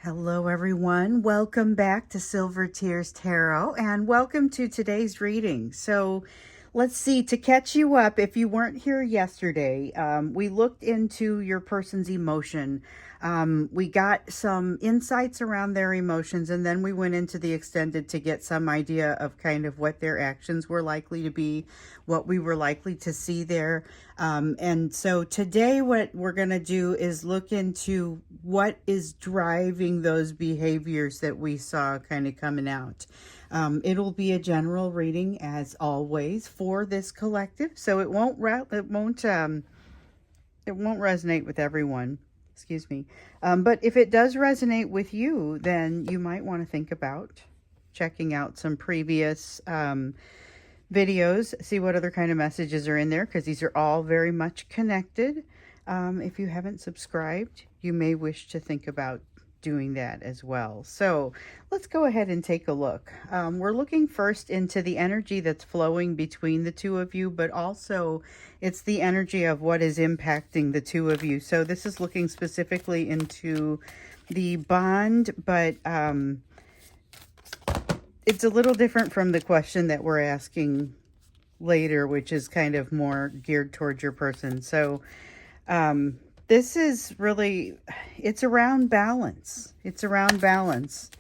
Hello everyone, welcome back to Silver Tears Tarot and welcome to today's reading. So let's see, to catch you up, if you weren't here yesterday, we looked into your person's emotion. We got some insights around their emotions, and then we went into the extended to get some idea of kind of what their actions were likely to be, what we were likely to see there. And so today what we're going to do is look into what is driving those behaviors that we saw kind of coming out. It'll be a general reading as always for this collective, so it won't resonate with everyone. Excuse me. But if it does resonate with you, then you might want to think about checking out some previous videos, see what other kind of messages are in there, because these are all very much connected. If you haven't subscribed, you may wish to think about doing that as well. So let's go ahead and take a look. We're looking first into the energy that's flowing between the two of you, but also it's the energy of what is impacting the two of you. So this is looking specifically into the bond, but it's a little different from the question that we're asking later, which is kind of more geared towards your person. So this is really, it's around balance. It's around balance.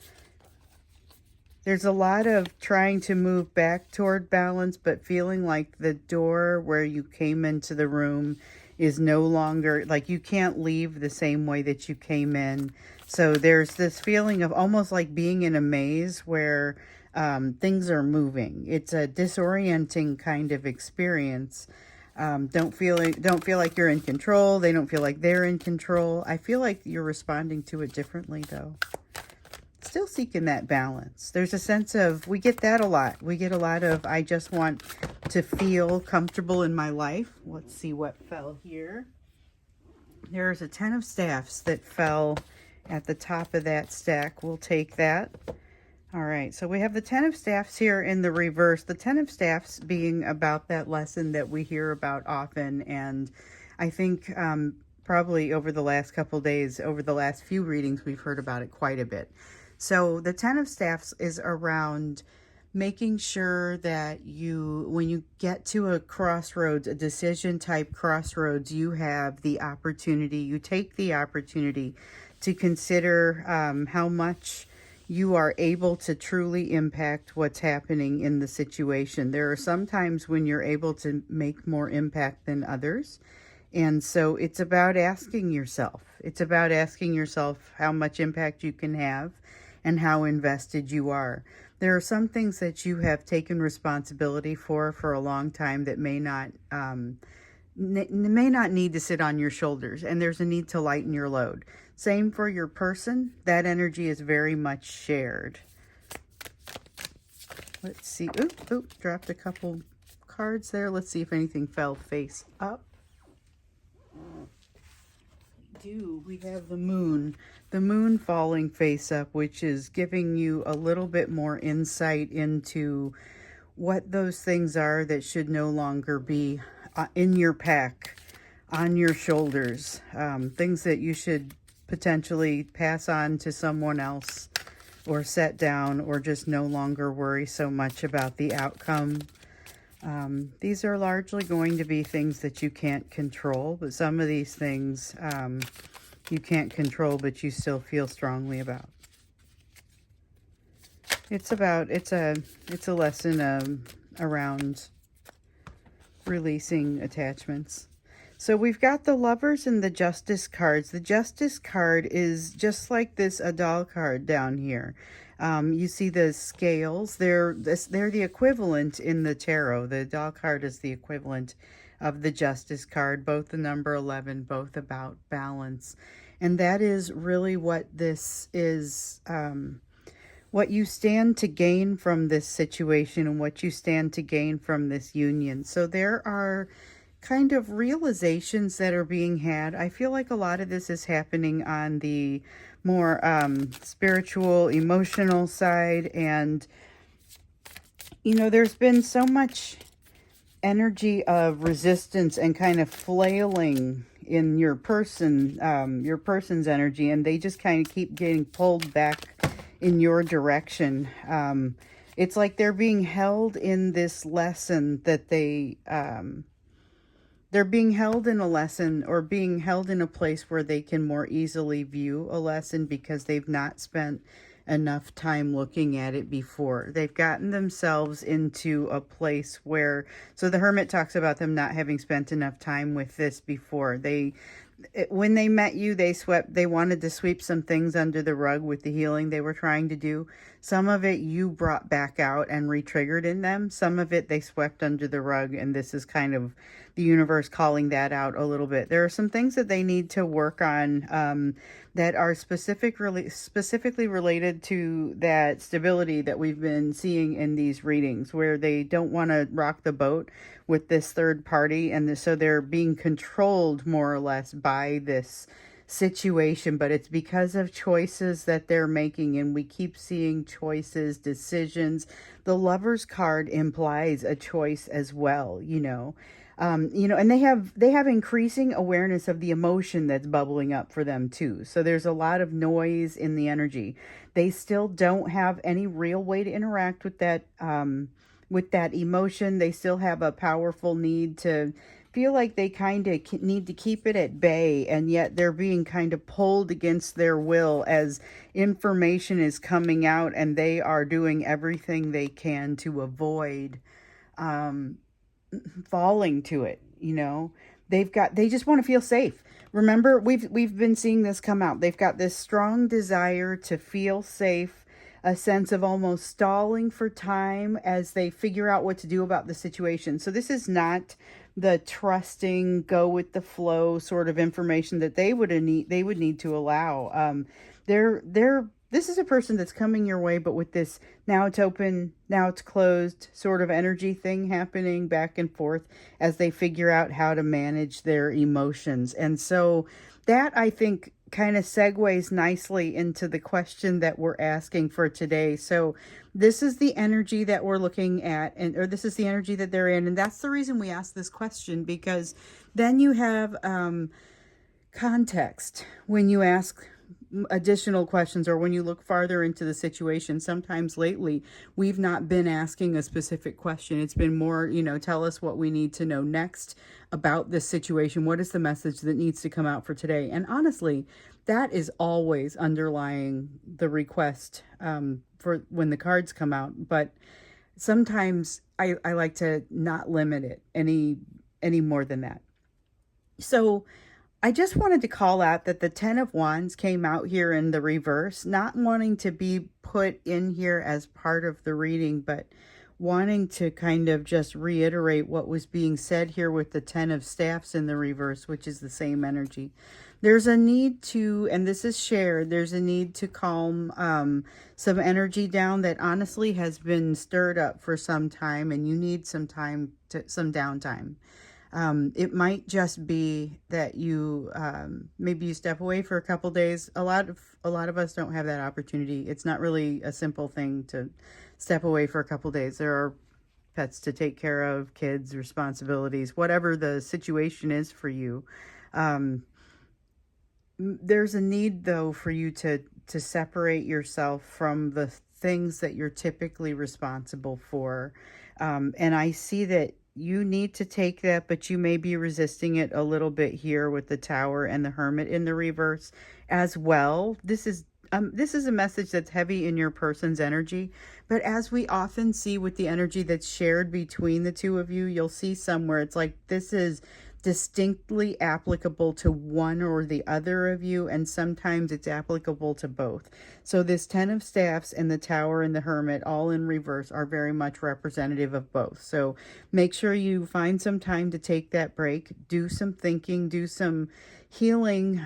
There's a lot of trying to move back toward balance, but feeling like the door where you came into the room is no longer, like you can't leave the same way that you came in. So there's this feeling of almost like being in a maze where things are moving. It's a disorienting kind of experience. Don't feel like you're in control. They don't feel like they're in control. I feel like you're responding to it differently though. Still seeking that balance. There's a sense of, we get that a lot. We get a lot of, I just want to feel comfortable in my life. Let's see what fell here. There's a 10 of staffs that fell at the top of that stack. We'll take that. All right, so we have the 10 of staffs here in the reverse. The 10 of staffs being about that lesson that we hear about often. And I think probably over the last couple days, over the last few readings, we've heard about it quite a bit. So the 10 of staffs is around making sure that when you get to a crossroads, a decision type crossroads, you have the opportunity, you take the opportunity to consider how much you are able to truly impact what's happening in the situation. There are some times when you're able to make more impact than others. And so it's about asking yourself. It's about asking yourself how much impact you can have and how invested you are. There are some things that you have taken responsibility for a long time that may not need to sit on your shoulders, and there's a need to lighten your load. Same for your person. That energy is very much shared. Let's see. Oop, dropped a couple cards there. Let's see if anything fell face up. We have the moon falling face up, which is giving you a little bit more insight into what those things are that should no longer be in your pack, on your shoulders, things that you should potentially pass on to someone else or set down, or just no longer worry so much about the outcome. These are largely going to be things that you can't control, but some of these things you can't control, but you still feel strongly about. It's a lesson around releasing attachments. So we've got the Lovers and the Justice cards. The Justice card is just like this Adal card down here. You see the scales. They're the equivalent in the tarot. The Adal card is the equivalent of the Justice card, both the number 11, both about balance. And that is really what this is, what you stand to gain from this situation and what you stand to gain from this union. So there are kind of realizations that are being had. I feel like a lot of this is happening on the more spiritual, emotional side. And, you know, there's been so much energy of resistance and kind of flailing in your person's energy, and they just kind of keep getting pulled back in your direction. It's like they're being held in this lesson that they're being held in a lesson, or being held in a place where they can more easily view a lesson because they've not spent enough time looking at it before. They've gotten themselves into a place where, so the Hermit talks about them not having spent enough time with this before. When they met you, they wanted to sweep some things under the rug with the healing they were trying to do. Some of it you brought back out and re-triggered in them. Some of it they swept under the rug, and this is kind of the universe calling that out a little bit. There are some things that they need to work on that are specifically related to that stability that we've been seeing in these readings, where they don't want to rock the boat with this third party, and so they're being controlled more or less by this situation, but it's because of choices that they're making, and we keep seeing choices, decisions. The Lover's card implies a choice as well, and they have increasing awareness of the emotion that's bubbling up for them too. So there's a lot of noise in the energy. They still don't have any real way to interact with that emotion. They still have a powerful need to feel like they kind of need to keep it at bay, and yet they're being kind of pulled against their will as information is coming out, and they are doing everything they can to avoid falling to it. They just want to feel safe. Remember, we've been seeing this come out. They've got this strong desire to feel safe, a sense of almost stalling for time as they figure out what to do about the situation. So this is not the trusting, go with the flow sort of information that they would need to allow. This is a person that's coming your way, but with this now it's open, now it's closed sort of energy thing happening back and forth as they figure out how to manage their emotions. And so that, I think, kind of segues nicely into the question that we're asking for today. So this is the energy that we're looking at, or this is the energy that they're in. And that's the reason we ask this question, because then you have context when you ask additional questions, or when you look farther into the situation. Sometimes lately we've not been asking a specific question. It's been more, tell us what we need to know next about this situation. What is the message that needs to come out for today? And honestly, that is always underlying the request for when the cards come out. But sometimes I like to not limit it any more than that. So I just wanted to call out that the 10 of Wands came out here in the reverse, not wanting to be put in here as part of the reading, but wanting to kind of just reiterate what was being said here with the 10 of Staffs in the reverse, which is the same energy. There's a need to, and this is shared, there's a need to calm some energy down that honestly has been stirred up for some time, and you need some downtime. It might just be that you maybe you step away for a couple days. A lot of us don't have that opportunity. It's not really a simple thing to step away for a couple days. There are pets to take care of, kids, responsibilities, whatever the situation is for you. There's a need, though, for you to separate yourself from the things that you're typically responsible for. And I see that you need to take that, but you may be resisting it a little bit here with the Tower and the Hermit in the reverse as well. This is a message that's heavy in your person's energy, but as we often see with the energy that's shared between the two of you, you'll see somewhere it's like this is distinctly applicable to one or the other of you, and sometimes it's applicable to both. So this 10 of Staffs and the Tower and the Hermit all in reverse are very much representative of both. So make sure you find some time to take that break, do some thinking, do some healing.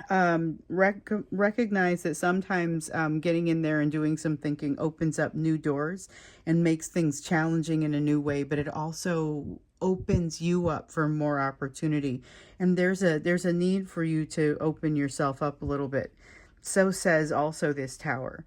Recognize that sometimes getting in there and doing some thinking opens up new doors and makes things challenging in a new way, but it also opens you up for more opportunity. And there's a need for you to open yourself up a little bit. So says also this Tower.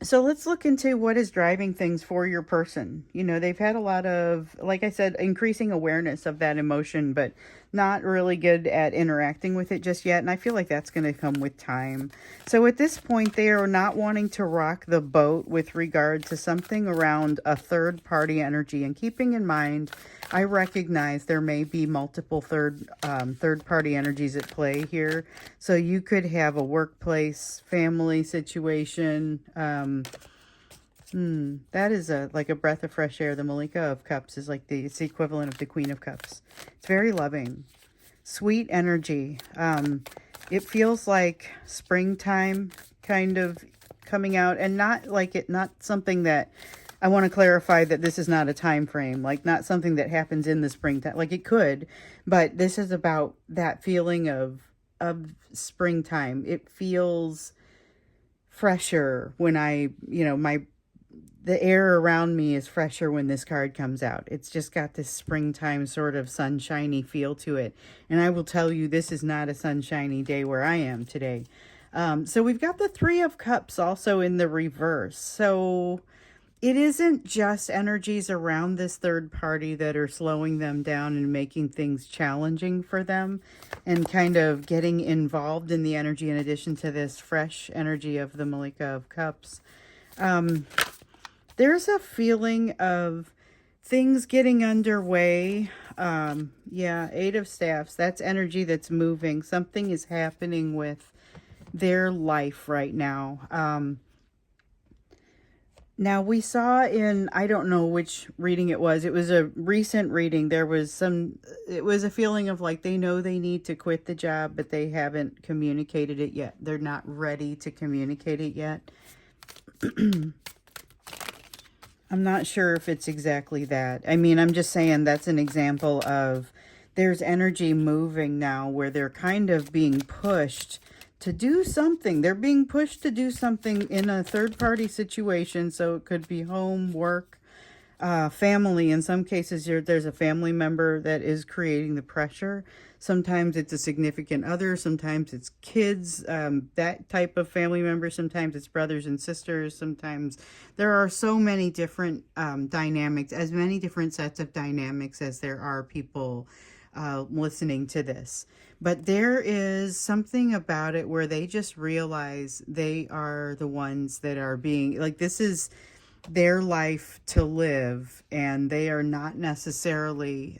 So let's look into what is driving things for your person. You know, they've had a lot of, like I said, increasing awareness of that emotion, but not really good at interacting with it just yet. And I feel like that's going to come with time. So at this point, they are not wanting to rock the boat with regard to something around a third party energy. And keeping in mind, I recognize there may be multiple third party energies at play here. So you could have a workplace, family situation. That is like a breath of fresh air. The Malika of Cups is like it's the equivalent of the Queen of Cups. It's very loving, sweet energy. It feels like springtime kind of coming out, and not something that I want to clarify that this is not a time frame, like not something that happens in the springtime. Like it could, but this is about that feeling of springtime. It feels fresher when the air around me is fresher when this card comes out. It's just got this springtime sort of sunshiny feel to it. And I will tell you, this is not a sunshiny day where I am today. So we've got the Three of Cups also in the reverse. So it isn't just energies around this third party that are slowing them down and making things challenging for them and kind of getting involved in the energy in addition to this fresh energy of the Malika of Cups. There's a feeling of things getting underway. Yeah, Eight of Staffs. That's energy that's moving. Something is happening with their life right now. Now we saw in, I don't know which reading it was a recent reading. It was a feeling of like they know they need to quit the job, but they haven't communicated it yet. They're not ready to communicate it yet. I'm not sure if it's exactly that. I mean, I'm just saying that's an example of there's energy moving now where they're kind of being pushed to do something. They're being pushed to do something in a third-party situation. So it could be home, work, family. In some cases, there's a family member that is creating the pressure. Sometimes it's a significant other. Sometimes it's kids, that type of family member. Sometimes it's brothers and sisters. Sometimes there are so many different dynamics, as many different sets of dynamics as there are people listening to this. But there is something about it where they just realize they are the ones that are being, like, this is their life to live, and they are not necessarily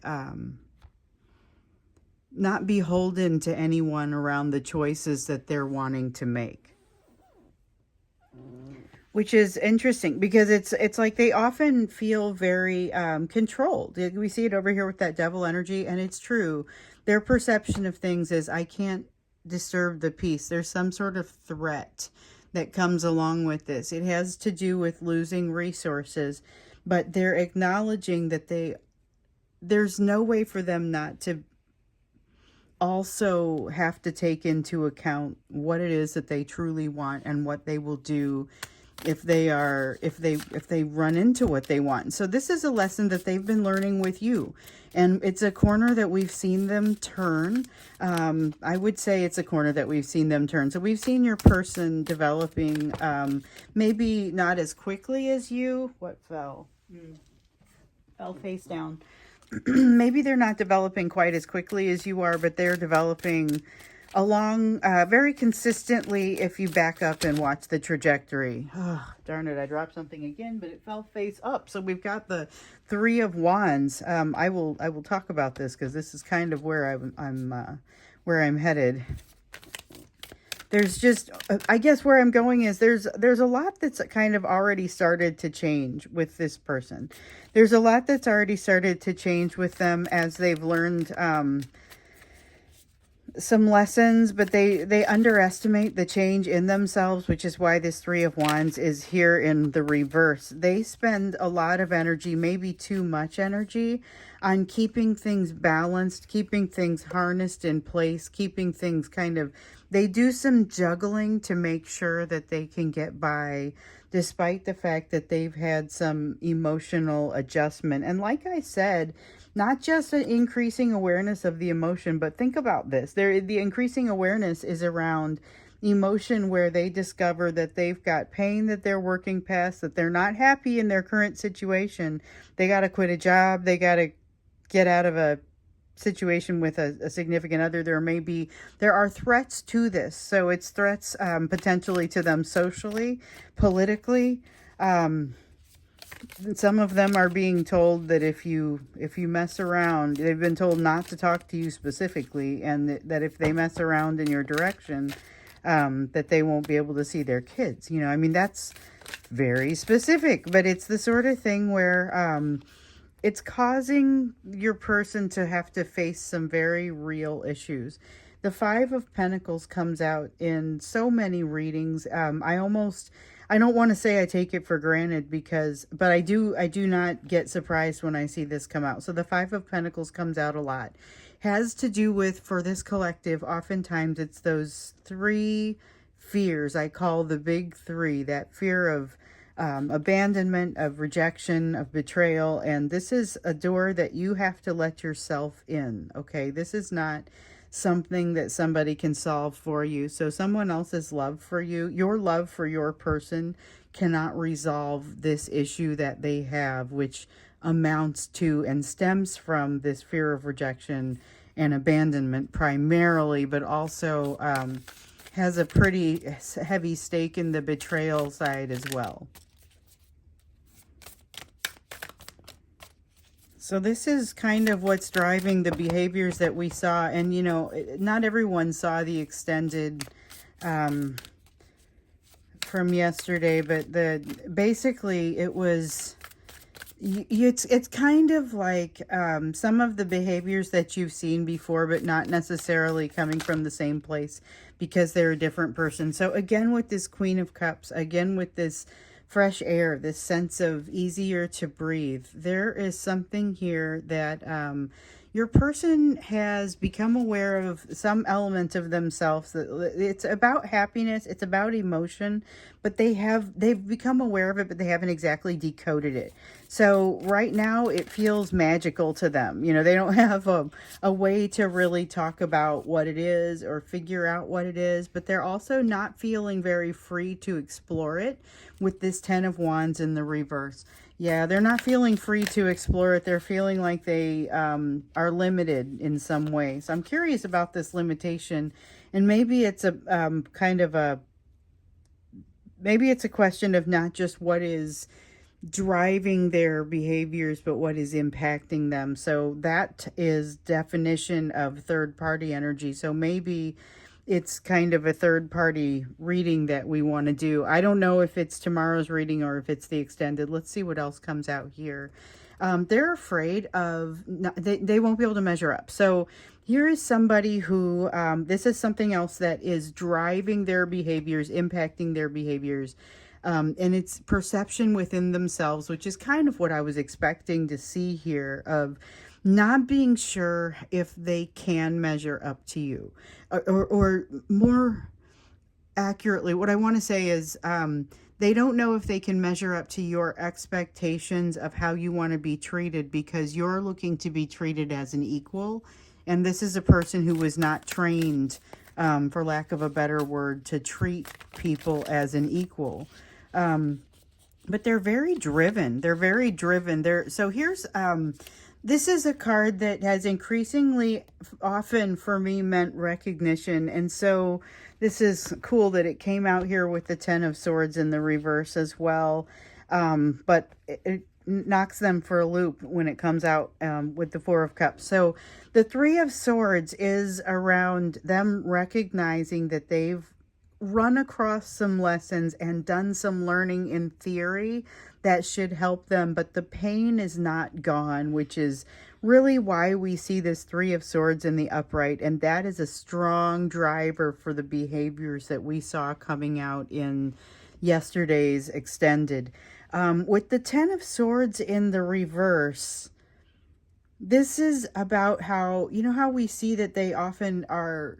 not beholden to anyone around the choices that they're wanting to make. Which is interesting because it's like they often feel very controlled. We see it over here with that devil energy, and it's true. Their perception of things is, I can't disturb the peace. There's some sort of threat that comes along with this. It has to do with losing resources, but they're acknowledging that there's no way for them not to also have to take into account what it is that they truly want and what they will do if they run into what they want. So this is a lesson that they've been learning with you, and it's a corner that we've seen them turn. I would say it's a corner that we've seen them turn. So we've seen your person developing, maybe not as quickly as you. What fell? Fell face down. Maybe they're not developing quite as quickly as you are, but they're developing along very consistently if you back up and watch the trajectory. Oh, darn it, I dropped something again, but it fell face up. So we've got the Three of Wands. I will talk about this because this is kind of where I'm headed. There's just, I guess where I'm going is there's a lot that's kind of already started to change with this person. There's a lot that's already started to change with them as they've learned some lessons, but they underestimate the change in themselves, which is why this Three of Wands is here in the reverse. They spend a lot of energy, maybe too much energy, on keeping things balanced, keeping things harnessed in place, keeping things kind of, they do some juggling to make sure that they can get by, despite the fact that they've had some emotional adjustment. And like I said, not just an increasing awareness of the emotion, but think about this. The increasing awareness is around emotion where they discover that they've got pain that they're working past, that they're not happy in their current situation. They got to quit a job. They got to get out of a situation with a significant other. There are threats to this. So it's threats potentially to them socially, politically. Some of them are being told that if you mess around, they've been told not to talk to you specifically, and that if they mess around in your direction, that they won't be able to see their kids. I mean, that's very specific, but it's the sort of thing where it's causing your person to have to face some very real issues. The Five of Pentacles comes out in so many readings. I don't want to say I take it for granted but I do not get surprised when I see this come out. So the Five of Pentacles comes out a lot. Has to do with, for this collective, oftentimes it's those three fears I call the big three. That fear of abandonment, of rejection, of betrayal. And this is a door that you have to let yourself in. Okay, this is not something that somebody can solve for you. So someone else's love for you, your love for your person, cannot resolve this issue that they have, which amounts to and stems from this fear of rejection and abandonment primarily, but also has a pretty heavy stake in the betrayal side as well. So this is kind of what's driving the behaviors that we saw. And, not everyone saw the extended from yesterday, but basically it was, it's kind of like some of the behaviors that you've seen before, but not necessarily coming from the same place because they're a different person. So again, with this Queen of Cups, again, with this fresh air, this sense of easier to breathe, there is something here that your person has become aware of some element of themselves. It's about happiness, it's about emotion, but they've become aware of it, but they haven't exactly decoded it. So right now it feels magical to them. They don't have a way to really talk about what it is or figure out what it is, but they're also not feeling very free to explore it with this Ten of Wands in the reverse. Yeah, they're not feeling free to explore it. They're feeling like they are limited in some way. So I'm curious about this limitation. And maybe it's maybe it's a question of not just what is driving their behaviors, but what is impacting them. So that is definition of third party energy. So maybe it's kind of a third party reading that we want to do. I don't know if it's tomorrow's reading or if it's the extended. Let's see what else comes out here. They're afraid of, they won't be able to measure up. So here is somebody who, this is something else that is driving their behaviors, impacting their behaviors. And it's perception within themselves, which is kind of what I was expecting to see here, of not being sure if they can measure up to you. Or more accurately, what I want to say is they don't know if they can measure up to your expectations of how you want to be treated, because you're looking to be treated as an equal. And this is a person who was not trained, for lack of a better word, to treat people as an equal. But they're very driven. They're very driven. So here's, this is a card that has increasingly often for me meant recognition. And so this is cool that it came out here with the Ten of Swords in the reverse as well. But it knocks them for a loop when it comes out with the Four of Cups. So the Three of Swords is around them recognizing that they've run across some lessons and done some learning in theory that should help them, but the pain is not gone, which is really why we see this Three of Swords in the upright. And that is a strong driver for the behaviors that we saw coming out in yesterday's extended. With the Ten of Swords in the reverse, this is about how, how we see that they often are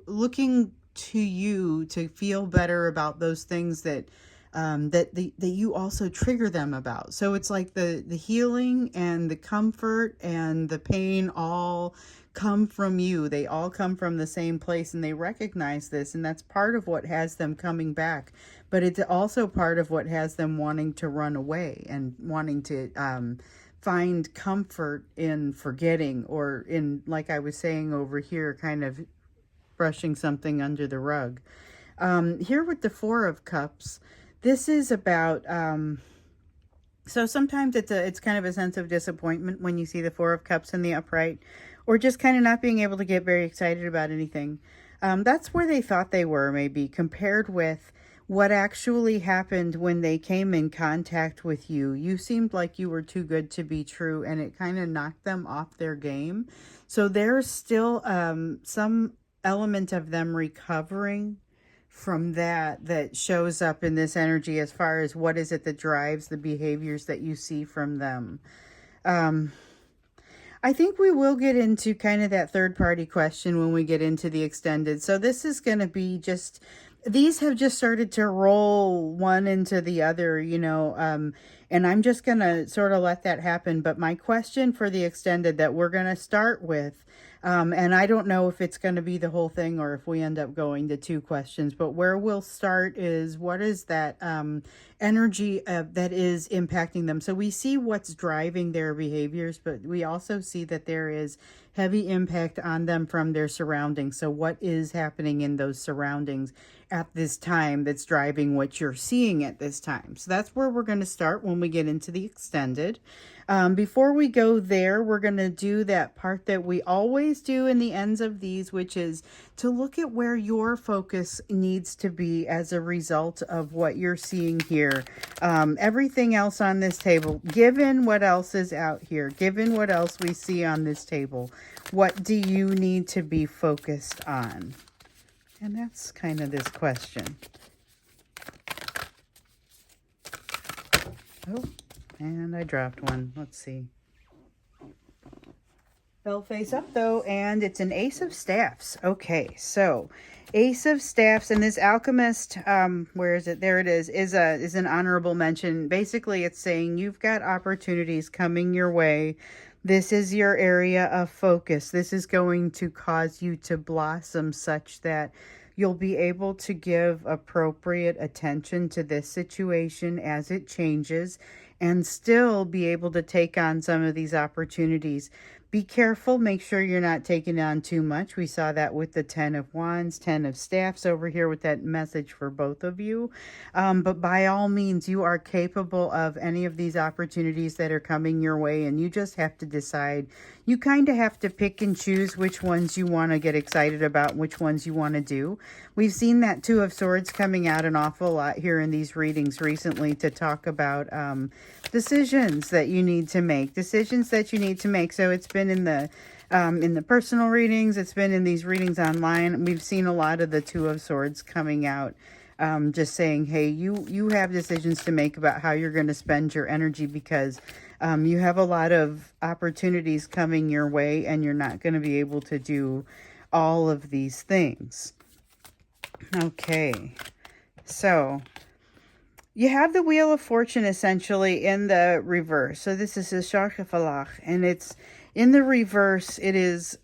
looking to you to feel better about those things that that you also trigger them about. So it's like the healing and the comfort and the pain all come from you. They all come from the same place, and they recognize this, and that's part of what has them coming back. But it's also part of what has them wanting to run away and wanting to find comfort in forgetting, or in, like I was saying over here, kind of brushing something under the rug. Here with the Four of Cups, this is about, so sometimes it's kind of a sense of disappointment when you see the Four of Cups in the upright, or just kind of not being able to get very excited about anything. That's where they thought they were, maybe, compared with what actually happened when they came in contact with you. You seemed like you were too good to be true, and it kind of knocked them off their game. So there's still some element of them recovering from that shows up in this energy, as far as what is it that drives the behaviors that you see from them. I think we will get into kind of that third party question when we get into the extended. So this is going to be just, these have just started to roll one into the other, and I'm just going to sort of let that happen. But my question for the extended that we're going to start with, and I don't know if it's going to be the whole thing or if we end up going to 2 questions, but where we'll start is, what is that energy that is impacting them? So we see what's driving their behaviors, but we also see that there is heavy impact on them from their surroundings. So what is happening in those surroundings at this time that's driving what you're seeing at this time? So that's where we're going to start when we get into the extended. Before we go there, we're going to do that part that we always do in the ends of these, which is to look at where your focus needs to be as a result of what you're seeing here. Everything else on this table, given what else is out here, given what else we see on this table, what do you need to be focused on? And that's kind of this question. Oh, and I dropped one. Let's see. Fell face up though, and it's an Ace of Staffs. Okay, so Ace of Staffs, and this Alchemist, where is it? There it is an honorable mention. Basically, it's saying you've got opportunities coming your way. This is your area of focus. This is going to cause you to blossom such that you'll be able to give appropriate attention to this situation as it changes, and still be able to take on some of these opportunities. Be careful. Make sure you're not taking on too much. We saw that with the 10 of Wands, 10 of Staffs over here with that message for both of you. But by all means, you are capable of any of these opportunities that are coming your way, and you just have to decide. You kind of have to pick and choose which ones you want to get excited about, which ones you want to do. We've seen that 2 of Swords coming out an awful lot here in these readings recently to talk about decisions that you need to make. So it's been in the personal readings, it's been in these readings online. We've seen a lot of the 2 of Swords coming out, just saying, hey, you have decisions to make about how you're going to spend your energy, because you have a lot of opportunities coming your way, and you're not going to be able to do all of these things. Okay, so you have the Wheel of Fortune essentially in the reverse. So this is a Shachafalach, and it's in the reverse. It is,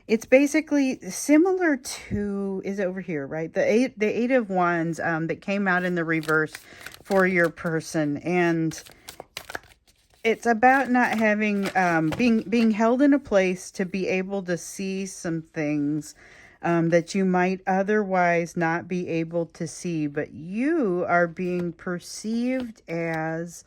it's basically similar to, is over here, right? The eight of Wands that came out in the reverse for your person. And it's about not having, being held in a place to be able to see some things that you might otherwise not be able to see, but you are being perceived as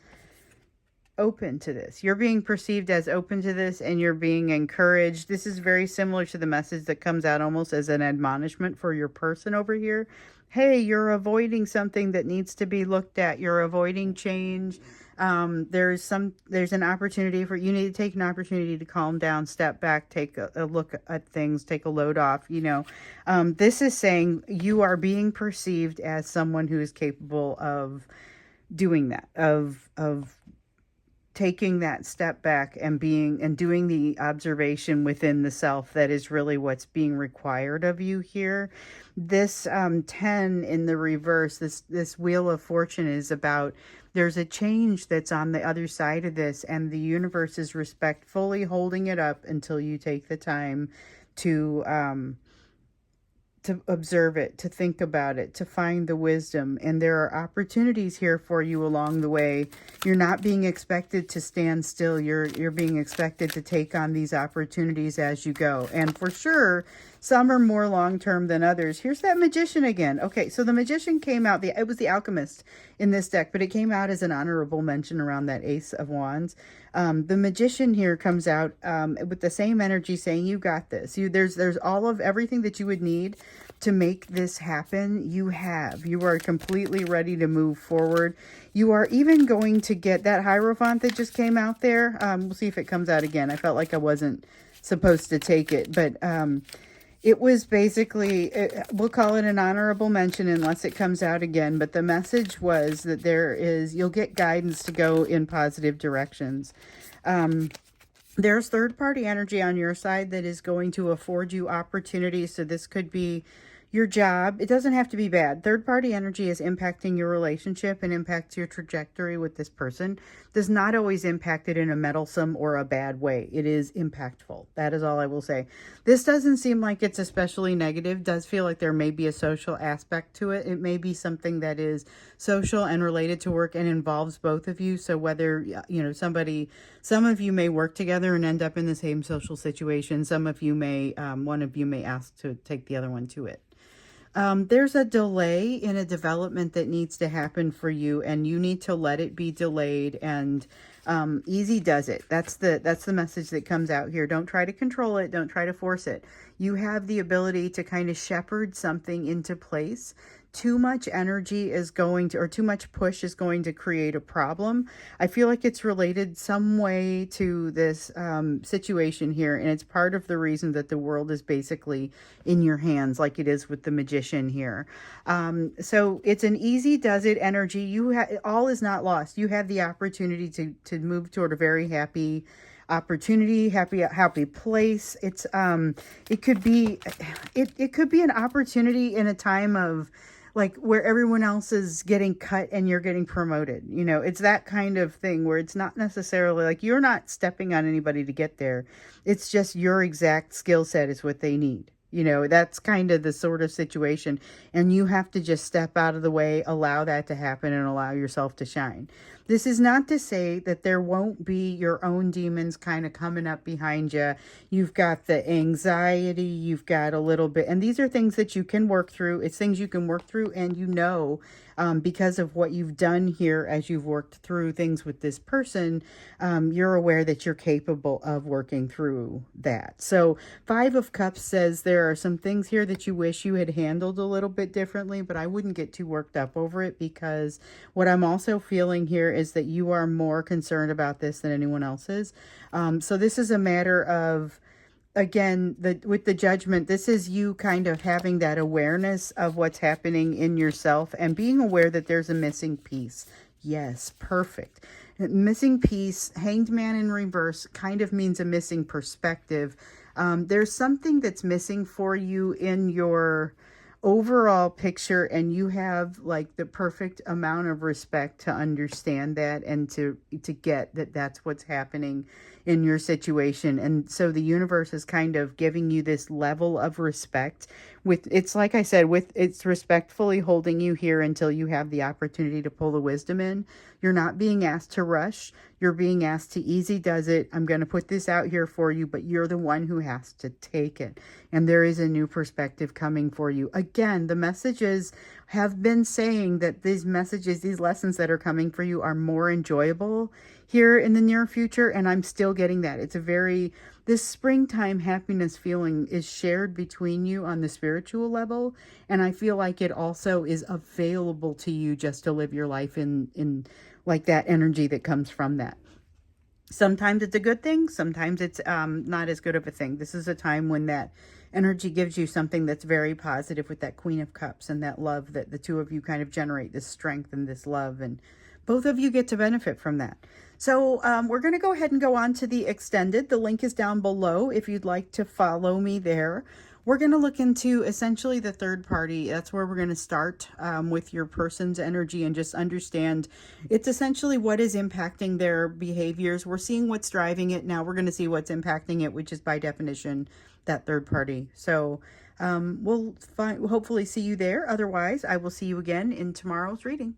open to this. You're being perceived as open to this, and you're being encouraged. This is very similar to the message that comes out almost as an admonishment for your person over here. Hey, you're avoiding something that needs to be looked at. You're avoiding change. There's an opportunity for you need to take an opportunity to calm down, step back, take a look at things, take a load off. This is saying you are being perceived as someone who is capable of doing that, of taking that step back and doing the observation within the self, that is really what's being required of you here. This 10 in the reverse, this wheel of fortune, is about, there's a change that's on the other side of this, and the universe is respectfully holding it up until you take the time to observe it, to think about it, to find the wisdom. And there are opportunities here for you along the way. You're not being expected to stand still. You're being expected to take on these opportunities as you go. And for sure, some are more long-term than others. Here's that Magician again. Okay, so the Magician came out, it was the Alchemist in this deck, but it came out as an honorable mention around that Ace of Wands. The Magician here comes out with the same energy, saying you got this. There's all of everything that you would need to make this happen. You are completely ready to move forward. You are even going to get that Hierophant that just came out there. We'll see if it comes out again. I felt like I wasn't supposed to take it, but it was basically, we'll call it an honorable mention unless it comes out again. But the message was that you'll get guidance to go in positive directions. There's third-party energy on your side that is going to afford you opportunities. So this could be your job. It doesn't have to be bad. Third-party energy is impacting your relationship and impacts your trajectory with this person. Does not always impact it in a meddlesome or a bad way. It is impactful. That is all I will say. This doesn't seem like it's especially negative. Does feel like there may be a social aspect to it. It may be something that is social and related to work and involves both of you. So whether, some of you may work together and end up in the same social situation. Some of you may, one of you may ask to take the other one to it. There's a delay in a development that needs to happen for you, and you need to let it be delayed, and easy does it. That's the message that comes out here. Don't try to control it. Don't try to force it. You have the ability to kind of shepherd something into place. Too much energy is going to, or too much push is going to create a problem. I feel like it's related some way to this situation here, and it's part of the reason that the world is basically in your hands, like it is with the Magician here. So it's an easy does it energy. All is not lost. You have the opportunity to move toward a very happy opportunity, happy place. It could be an opportunity in a time of, like, where everyone else is getting cut and you're getting promoted. It's that kind of thing where it's not necessarily like you're not stepping on anybody to get there. It's just your exact skill set is what they need. That's kind of the sort of situation, and you have to just step out of the way, allow that to happen, and allow yourself to shine. This is not to say that there won't be your own demons kind of coming up behind you. You've got the anxiety, you've got a little bit, and these are things that you can work through. It's things you can work through, and because of what you've done here as you've worked through things with this person, you're aware that you're capable of working through that. So 5 of Cups says there are some things here that you wish you had handled a little bit differently, but I wouldn't get too worked up over it, because what I'm also feeling here is that you are more concerned about this than anyone else is. So this is a matter of, again, with the Judgment, this is you kind of having that awareness of what's happening in yourself and being aware that there's a missing piece. Yes, perfect. Missing piece, Hanged Man in reverse, kind of means a missing perspective. There's something that's missing for you in your overall picture, and you have like the perfect amount of respect to understand that and to get that that's what's happening in your situation. And so the universe is kind of giving you this level of respect it's like I said, it's respectfully holding you here until you have the opportunity to pull the wisdom in. You're not being asked to rush. You're being asked to easy does it. I'm going to put this out here for you, but you're the one who has to take it. And there is a new perspective coming for you. Again, the messages have been saying that these lessons that are coming for you are more enjoyable here in the near future. And I'm still getting that. This springtime happiness feeling is shared between you on the spiritual level. And I feel like it also is available to you just to live your life in like that energy that comes from that. Sometimes it's a good thing. Sometimes it's not as good of a thing. This is a time when that energy gives you something that's very positive with that Queen of Cups and that love that the two of you kind of generate, this strength and this love, and both of you get to benefit from that. So we're going to go ahead and go on to the extended. The link is down below if you'd like to follow me there. We're going to look into essentially the third party. That's where we're going to start with your person's energy and just understand it's essentially what is impacting their behaviors. We're seeing what's driving it. Now we're going to see what's impacting it, which is by definition that third party. So we'll hopefully see you there. Otherwise, I will see you again in tomorrow's reading.